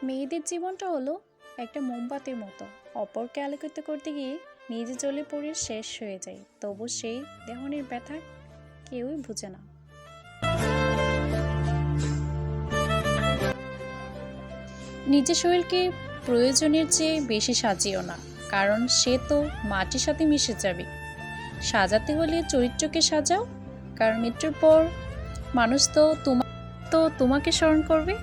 মেয়েদের জীবনটা হলো একটা মোমবাতির মতো, অপরকে আলোকিত করতে গিয়ে নিজে জ্বলে পড়ে শেষ হয়ে যায়, তবু সেই দেহনের ব্যথা কেউই বুঝে না। নিজের শরীরকে প্রয়োজনের চেয়ে বেশি সাজিও না, কারণ সে তো মাটির সাথে মিশে যাবে। সাজাতে হলে চরিত্রকে সাজাও, কারণ মৃত্যুর পর মানুষ তো তোমাকে স্মরণ করবে।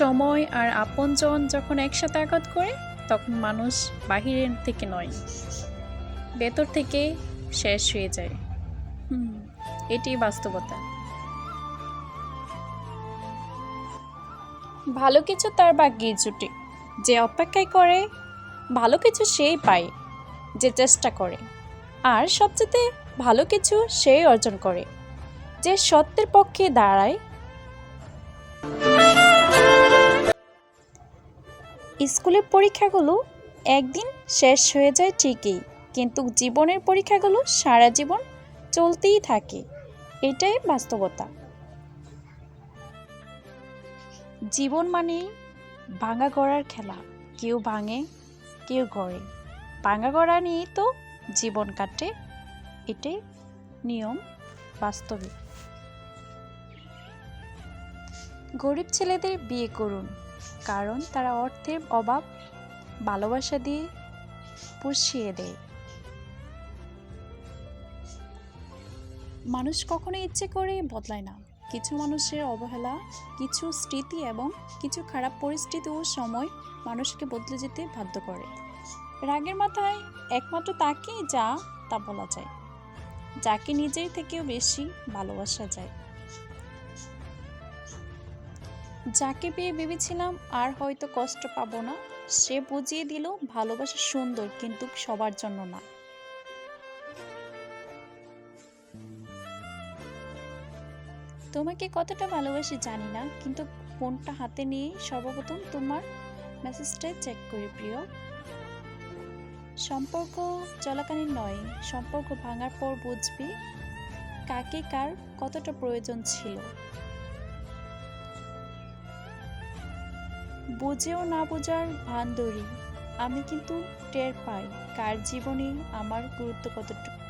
সময় আর আপনজন যখন একসাথে আঘাত করে, তখন মানুষ বাহিরের থেকে নয়, ভেতর থেকে শেষ হয়ে যায়। এটাই বাস্তবতা। ভালো কিছু তার ভাগ্যে জুটে, যে অপেক্ষায় করে ভালো কিছু সেই পায়, যে চেষ্টা করে। আর সবচেয়ে ভালো কিছু সেই অর্জন করে, যে সত্যের পক্ষে দাঁড়ায়। স্কুলের পরীক্ষাগুলো একদিন শেষ হয়ে যায় ঠিকই, কিন্তু জীবনের পরীক্ষাগুলো সারা জীবন চলতেই থাকে। এটাই বাস্তবতা। জীবন মানে ভাঙা গড়ার খেলা, কেউ ভাঙে কেউ গড়ে। ভাঙা গড়া নিয়ে তো জীবন কাটে, এটাই নিয়ম বাস্তবে। গরিব ছেলেদের বিয়ে করুন, কারণ তারা অর্থের অভাব ভালোবাসা দিয়ে পুষিয়ে দেয়। মানুষ কখনো ইচ্ছে করে বদলায় না। কিছু মানুষের অবহেলা, কিছু স্মৃতি এবং কিছু খারাপ পরিস্থিতি ও সময় মানুষকে বদলে যেতে বাধ্য করে। রাগের মাথায় একমাত্র তাকেই যা তা বলা যায়, যাকে নিজের থেকেও বেশি ভালোবাসা যায়। যাকে পেয়ে ভেবেছিলাম আর হয়তো কষ্ট পাবো না, সে বুঝিয়ে দিল ভালোবাসা সুন্দর, কিন্তু সবার জন্য না। তোমাকে কতটা ভালোবাসি জানি না, কিন্তু ফোনটা হাতে নিয়ে সর্বপ্রথম তোমার মেসেজটাই চেক করি প্রিয়। সম্পর্ক চলাকালীন নয়, সম্পর্ক ভাঙার পর বুঝবি কাকে কার কতটা প্রয়োজন ছিল। বুঝেও না বোঝার ভান ধরি, আমি কিন্তু টের পাই কার জীবনে আমার গুরুত্ব কতটুকু।